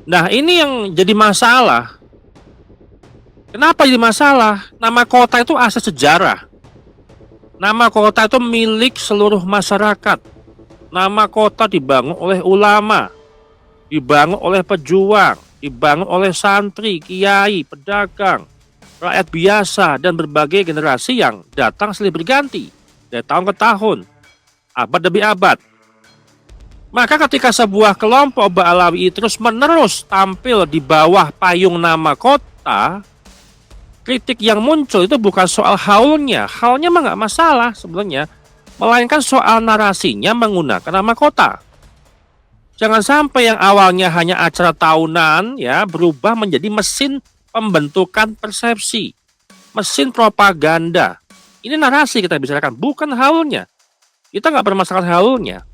Nah, ini yang jadi masalah. Kenapa jadi masalah? Nama kota itu aset sejarah. Nama kota itu milik seluruh masyarakat. Nama kota dibangun oleh ulama, dibangun oleh pejuang, dibangun oleh santri, kiai, pedagang, rakyat biasa, dan berbagai generasi yang datang silih berganti dari tahun ke tahun, abad demi abad. Maka ketika sebuah kelompok Ba'alawi terus-menerus tampil di bawah payung nama kota, kritik yang muncul itu bukan soal haulnya mah nggak masalah sebenarnya, melainkan soal narasinya menggunakan nama kota. Jangan sampai yang awalnya hanya acara tahunan ya berubah menjadi mesin pembentukan persepsi, mesin propaganda. Ini narasi kita bicarakan, bukan haulnya. Kita nggak bermasalah haulnya.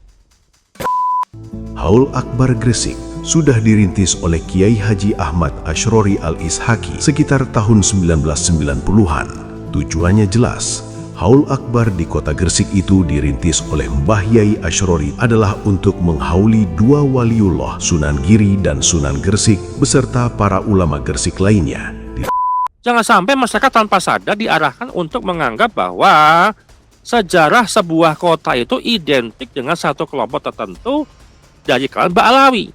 Haul Akbar Gresik sudah dirintis oleh Kiai Haji Ahmad Asyrori Al-Ishaqi sekitar tahun 1990-an. Tujuannya jelas. Haul Akbar di kota Gresik itu dirintis oleh Mbah Yai Asyrori adalah untuk menghauli dua waliullah, Sunan Giri dan Sunan Gresik beserta para ulama Gresik lainnya. Jangan sampai masyarakat tanpa sadar diarahkan untuk menganggap bahwa sejarah sebuah kota itu identik dengan satu kelompok tertentu dari kalangan Ba'alawi.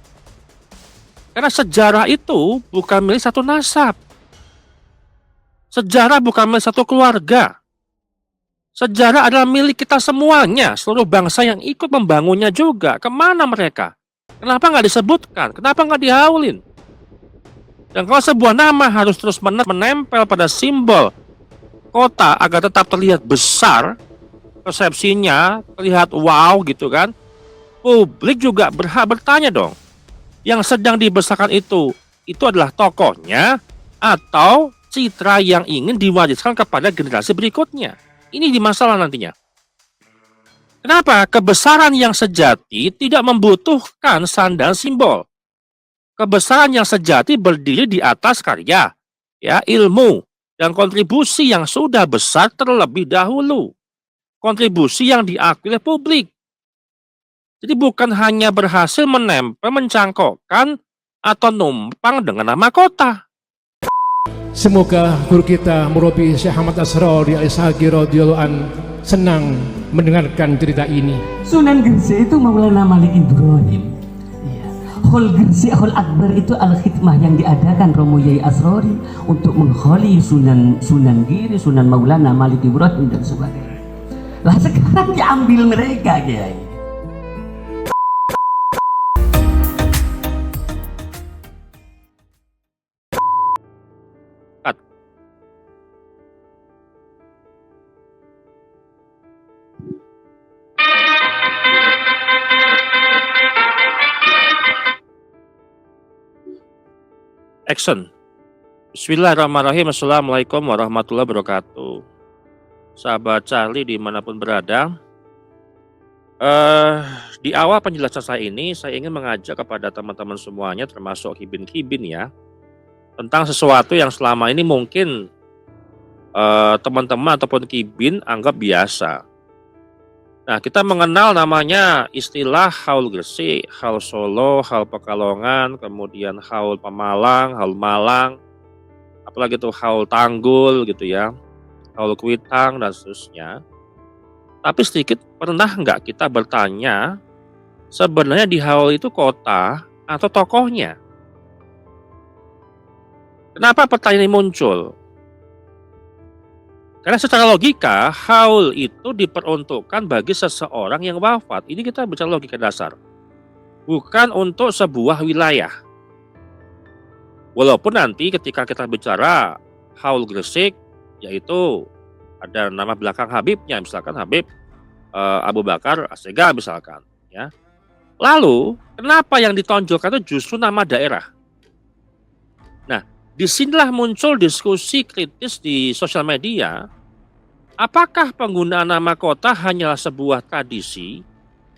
Karena sejarah itu bukan milik satu nasab. Sejarah bukan milik satu keluarga. Sejarah adalah milik kita semuanya, seluruh bangsa yang ikut membangunnya juga. Kemana mereka? Kenapa nggak disebutkan? Kenapa nggak dihaulin? Dan kalau sebuah nama harus terus menempel pada simbol kota agar tetap terlihat besar, persepsinya terlihat wow gitu kan, publik juga berhak bertanya dong, yang sedang dibesarkan itu adalah tokohnya atau citra yang ingin diwariskan kepada generasi berikutnya. Ini di masalah nantinya. Kenapa? Kebesaran yang sejati tidak membutuhkan sandal simbol. Kebesaran yang sejati berdiri di atas karya, ya, ilmu, dan kontribusi yang sudah besar terlebih dahulu. Kontribusi yang diakui oleh publik. Jadi bukan hanya berhasil menempel, mencangkokkan, atau numpang dengan nama kota. Semoga guru kita Murabi Syekh Ahmad Asyrori Al-Ishaqi radhiyallahu an senang mendengarkan cerita ini. Sunan Gresik itu Maulana Malik Ibrahim. Ya. Haul Gresik, Haul Akbar itu al-khidmah yang diadakan Romo Yai Asrori untuk mengholi Sunan Giri, Sunan Maulana Malik Ibrahim dan sebagainya. Lah sekarang diambil mereka, Kiai. Action. Bismillahirrahmanirrahim. Assalamualaikum warahmatullahi wabarakatuh. Sahabat Charlie dimanapun berada, di awal penjelasan saya ini, saya ingin mengajak kepada teman-teman semuanya, termasuk kibin-kibin ya, tentang sesuatu yang selama ini mungkin teman-teman ataupun kibin anggap biasa. Nah, kita mengenal namanya istilah Haul Gresik, Haul Solo, Haul Pekalongan, kemudian Haul Pemalang, Haul Malang, apalagi itu Haul Tanggul gitu ya, Haul Kuitang dan seterusnya. Tapi sedikit pernah nggak kita bertanya, sebenarnya di Haul itu kota atau tokohnya? Kenapa pertanyaan ini muncul? Karena secara logika, haul itu diperuntukkan bagi seseorang yang wafat. Ini kita bicara logika dasar. Bukan untuk sebuah wilayah. Walaupun nanti ketika kita bicara Haul Gresik, yaitu ada nama belakang Habibnya, misalkan Habib Abu Bakar Asega misalkan. Ya. Lalu, kenapa yang ditonjolkan itu justru nama daerah? Nah, disinilah muncul diskusi kritis di sosial media. Apakah penggunaan nama kota hanyalah sebuah tradisi,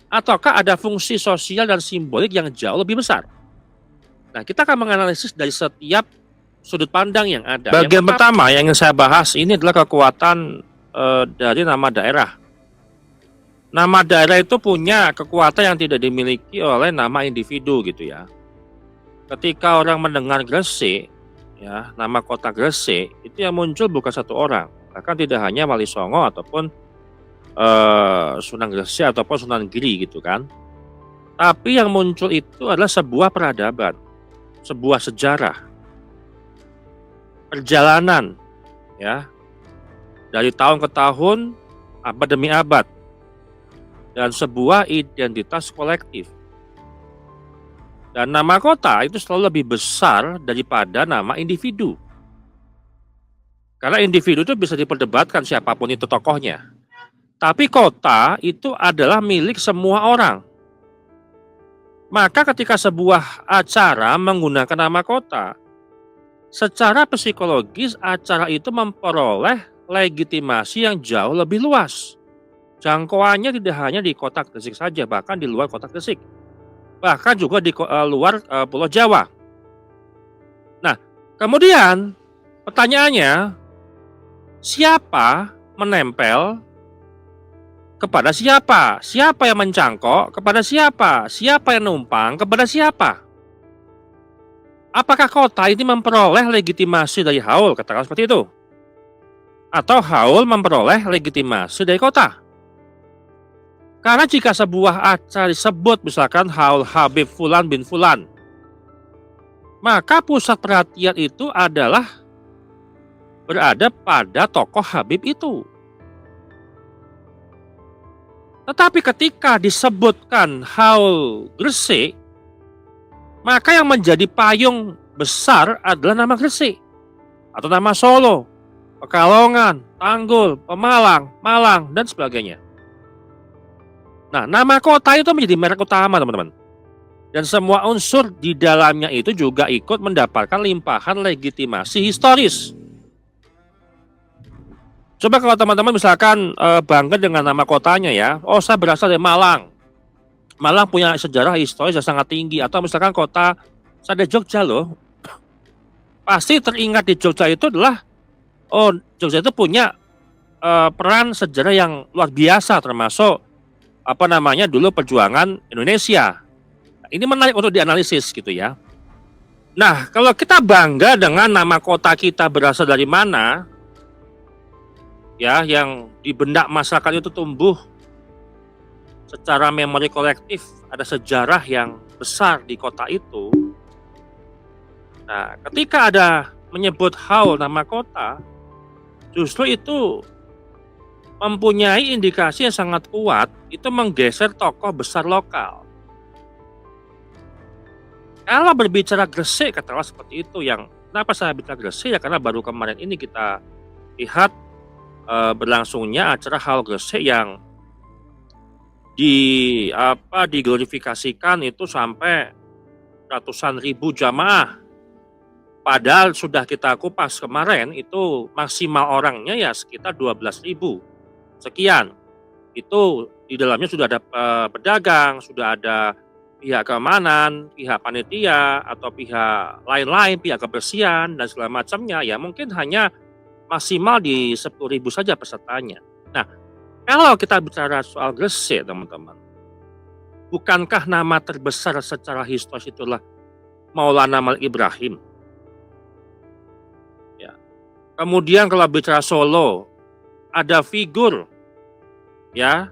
ataukah ada fungsi sosial dan simbolik yang jauh lebih besar? Nah, kita akan menganalisis dari setiap sudut pandang yang ada. Bagian pertama yang ingin saya bahas ini adalah kekuatan dari nama daerah. Nama daerah itu punya kekuatan yang tidak dimiliki oleh nama individu gitu ya. ketika orang mendengar Gresik, ya, nama kota Gresik, itu yang muncul bukan satu orang, bahkan tidak hanya Wali Songo ataupun Sunan Gresik ataupun Sunan Giri gitu kan. Tapi yang muncul itu adalah sebuah peradaban, sebuah sejarah, perjalanan, ya, dari tahun ke tahun, abad demi abad, dan sebuah identitas kolektif. Dan nama kota itu selalu lebih besar daripada nama individu. Karena individu itu bisa diperdebatkan siapapun itu tokohnya. Tapi kota itu adalah milik semua orang. Maka ketika sebuah acara menggunakan nama kota, secara psikologis acara itu memperoleh legitimasi yang jauh lebih luas. Jangkauannya tidak hanya di kota Gresik saja, bahkan di luar kota Gresik. Bahkan juga di luar Pulau Jawa. Nah, kemudian pertanyaannya, siapa menempel kepada siapa? Siapa yang mencangkok kepada siapa? Siapa yang numpang kepada siapa? Apakah kota ini memperoleh legitimasi dari haul, katakan seperti itu? Atau haul memperoleh legitimasi dari kota? Karena jika sebuah acara disebut misalkan haul Habib Fulan bin Fulan, maka pusat perhatian itu adalah berada pada tokoh Habib itu. Tetapi ketika disebutkan haul Gresik, maka yang menjadi payung besar adalah nama Gresik, atau nama Solo, Pekalongan, Tanggul, Pemalang, Malang, dan sebagainya. Nah, nama kota itu menjadi merek utama, teman-teman. Dan semua unsur di dalamnya itu juga ikut mendapatkan limpahan legitimasi historis. Coba kalau teman-teman misalkan bangga dengan nama kotanya ya, oh saya berasal dari Malang. Malang punya sejarah historis yang sangat tinggi. Atau misalkan kota, saya dari Jogja loh. Pasti teringat di Jogja itu adalah, oh Jogja itu punya peran sejarah yang luar biasa, termasuk dulu perjuangan Indonesia. Nah, ini menarik untuk dianalisis gitu ya. Nah, kalau kita bangga dengan nama kota kita berasal dari mana, ya, yang di benak masyarakat itu tumbuh secara memori kolektif, ada sejarah yang besar di kota itu. Nah, ketika ada menyebut haul nama kota, justru itu mempunyai indikasi yang sangat kuat, itu menggeser tokoh besar lokal. Kalau berbicara Gresik, katakanlah seperti itu, yang kenapa saya bicara Gresik ya karena baru kemarin ini kita lihat berlangsungnya acara haul Gresik yang diglorifikasikan itu sampai ratusan ribu jamaah. Padahal sudah kita kupas kemarin itu maksimal orangnya ya sekitar 12.000 sekian. Itu di dalamnya sudah ada pedagang, sudah ada pihak keamanan, pihak panitia atau pihak lain-lain, pihak kebersihan dan segala macamnya, ya mungkin hanya maksimal di 10.000 saja pesertanya. Nah, kalau kita bicara soal Gresik, teman-teman, bukankah nama terbesar secara historis itulah Maulana Malik Ibrahim? Ya. Kemudian kalau bicara Solo, ada figur, ya,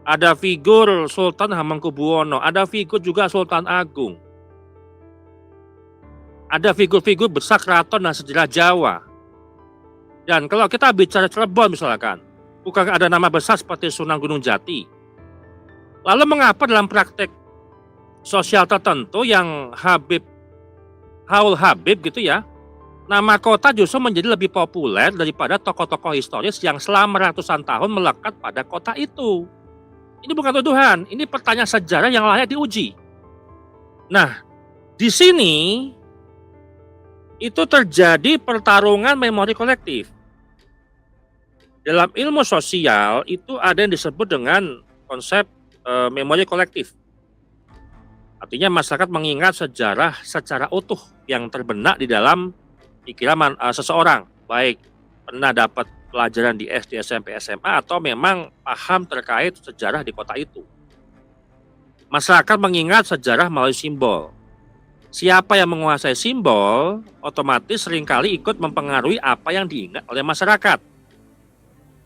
ada figur Sultan Hamengkubuwono, ada figur juga Sultan Agung, ada figur-figur besar keraton dan sejarah Jawa. Dan kalau kita bicara Cirebon misalkan, bukan ada nama besar seperti Sunan Gunung Jati. Lalu mengapa dalam praktek sosial tertentu yang haul Habib gitu ya, nama kota justru menjadi lebih populer daripada tokoh-tokoh historis yang selama ratusan tahun melekat pada kota itu. Ini bukan tuduhan, ini pertanyaan sejarah yang layak diuji. Nah, di sini itu terjadi pertarungan memori kolektif. Dalam ilmu sosial itu ada yang disebut dengan konsep memori kolektif. Artinya masyarakat mengingat sejarah secara utuh yang terbenak di dalam pikiran seseorang, baik pernah dapat pelajaran di SD, SMP, SMA atau memang paham terkait sejarah di kota itu. Masyarakat mengingat sejarah melalui simbol. siapa yang menguasai simbol, otomatis seringkali ikut mempengaruhi apa yang diingat oleh masyarakat.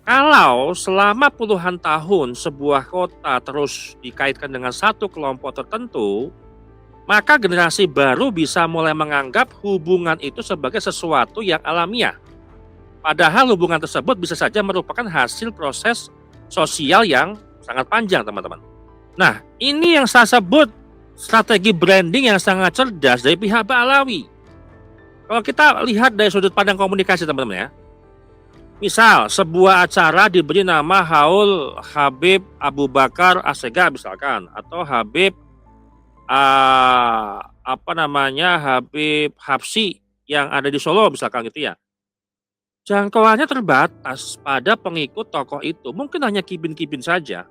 Kalau selama puluhan tahun sebuah kota terus dikaitkan dengan satu kelompok tertentu, maka generasi baru bisa mulai menganggap hubungan itu sebagai sesuatu yang alamiah. Padahal hubungan tersebut bisa saja merupakan hasil proses sosial yang sangat panjang, teman-teman. Nah, ini yang saya sebut strategi branding yang sangat cerdas dari pihak Ba'alawi. Kalau kita lihat dari sudut pandang komunikasi, teman-teman ya. Misal, sebuah acara diberi nama Haul Habib Abu Bakar Assegaf misalkan, atau Habib Habib Habsyi yang ada di Solo misalkan gitu ya. Jangkauannya terbatas pada pengikut tokoh itu, mungkin hanya kibin-kibin saja.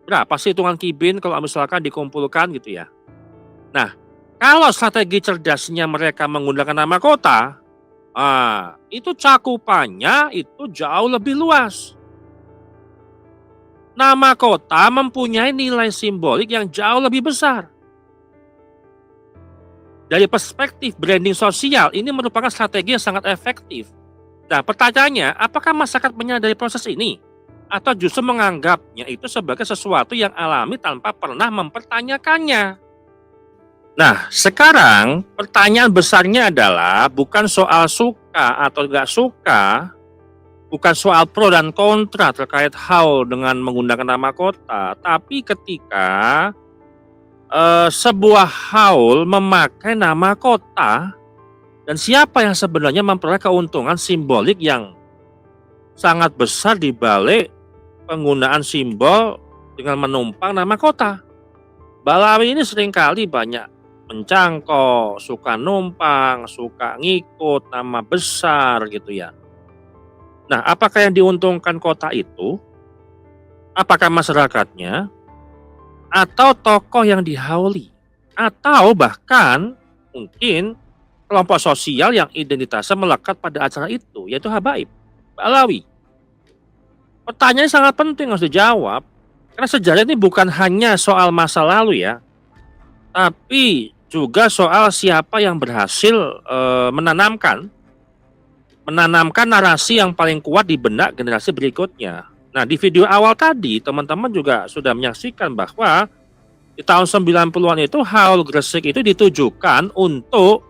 Berapa sih hitungan kibin kalau misalkan dikumpulkan gitu ya. Nah, kalau strategi cerdasnya mereka menggunakan nama kota, itu cakupannya itu jauh lebih luas. Nama kota mempunyai nilai simbolik yang jauh lebih besar. Dari perspektif branding sosial, ini merupakan strategi yang sangat efektif. Nah, pertanyaannya, apakah masyarakat menyadari proses ini? Atau justru menganggapnya itu sebagai sesuatu yang alami tanpa pernah mempertanyakannya? Nah, sekarang pertanyaan besarnya adalah bukan soal suka atau tidak suka, bukan soal pro dan kontra terkait haul dengan menggunakan nama kota, tapi ketika sebuah haul memakai nama kota dan siapa yang sebenarnya memperoleh keuntungan simbolik yang sangat besar di balik penggunaan simbol dengan menumpang nama kota. Ba'alawi ini seringkali banyak mencangkok, suka numpang, suka ngikut nama besar gitu ya. Nah, apakah yang diuntungkan kota itu? Apakah masyarakatnya? Atau tokoh yang dihauli? Atau bahkan mungkin kelompok sosial yang identitasnya melekat pada acara itu, yaitu habaib, Ba'alawi. Pertanyaannya sangat penting harus dijawab, karena sejarah ini bukan hanya soal masa lalu ya, tapi juga soal siapa yang berhasil menanamkan narasi yang paling kuat di benak generasi berikutnya. Nah, di video awal tadi teman-teman juga sudah menyaksikan bahwa di tahun 90-an itu Haul Gresik itu ditujukan untuk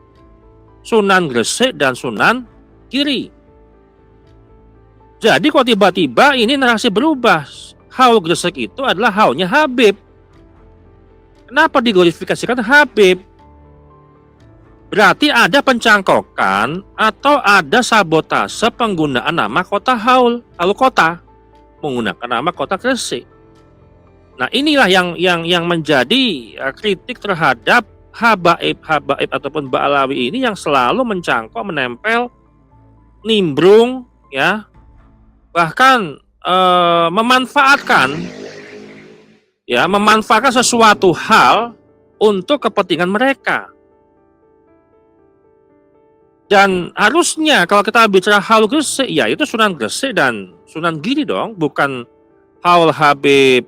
Sunan Gresik dan Sunan Giri. Jadi kok tiba-tiba ini narasi berubah. Haul Gresik itu adalah haulnya Habib. Kenapa diglorifikasikan Habib? Berarti ada pencangkokan atau ada sabotase penggunaan nama kota Haul kota menggunakan nama kota Gresik. Nah, inilah yang menjadi kritik terhadap habaib ataupun Ba'alawi ini yang selalu mencangkok, menempel, nimbrung ya. Bahkan memanfaatkan sesuatu hal untuk kepentingan mereka. Dan harusnya kalau kita bicara Haul Gresik, ya itu Sunan Gresik dan Sunan Giri dong, bukan Haul Habib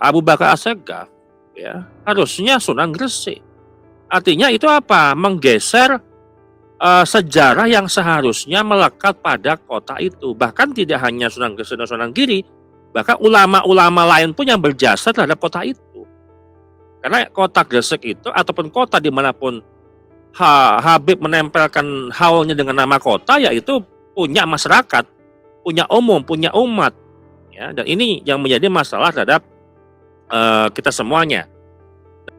Abu Bakar Assegaf ya. Harusnya Sunan Gresik. Artinya itu apa? Menggeser sejarah yang seharusnya melekat pada kota itu. Bahkan tidak hanya Sunan Gresik dan Sunan Giri, bahkan ulama-ulama lain pun yang berjasa terhadap kota itu. Karena kota Gresik itu ataupun kota dimanapun Habib menempelkan haulnya dengan nama kota, yaitu punya masyarakat, punya umum, punya umat ya. Dan ini yang menjadi masalah terhadap kita semuanya.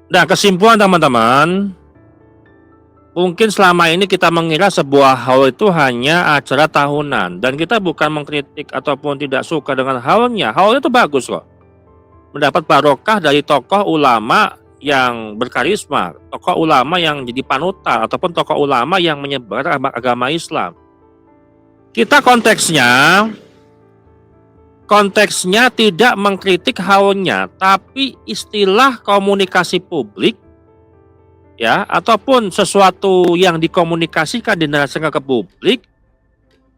Nah, kesimpulan teman-teman, mungkin selama ini kita mengira sebuah haul itu hanya acara tahunan, dan kita bukan mengkritik ataupun tidak suka dengan haulnya. Haulnya itu bagus kok, mendapat barokah dari tokoh ulama yang berkarisma, tokoh ulama yang jadi panutan, ataupun tokoh ulama yang menyebar agama Islam. Kita konteksnya tidak mengkritik haulnya, tapi istilah komunikasi publik ya, ataupun sesuatu yang dikomunikasikan dinarasikan ke publik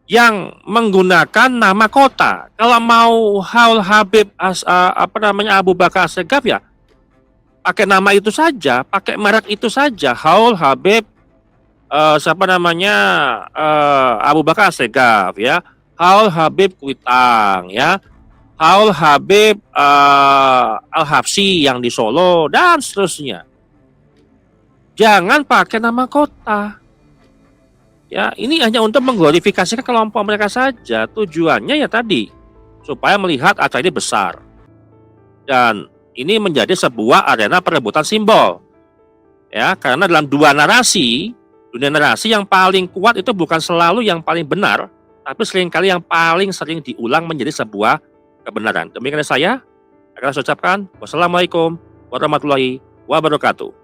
yang menggunakan nama kota. Kalau mau Haul Habib Abu Bakar Assegaf ya pakai nama itu saja, pakai merek itu saja, Haul Habib Abu Bakar Segaf, ya, Haul Habib Kuitang, ya, Haul Habib Al-Habsyi yang di Solo dan seterusnya. Jangan pakai nama kota. Ya, ini hanya untuk mengglorifikasi kelompok mereka saja. Tujuannya ya tadi, supaya melihat acara ini besar. Dan ini menjadi sebuah arena perebutan simbol. Ya, karena dalam dunia narasi yang paling kuat itu bukan selalu yang paling benar, tapi seringkali yang paling sering diulang menjadi sebuah kebenaran. Demikian saya akan saya ucapkan wassalamualaikum warahmatullahi wabarakatuh.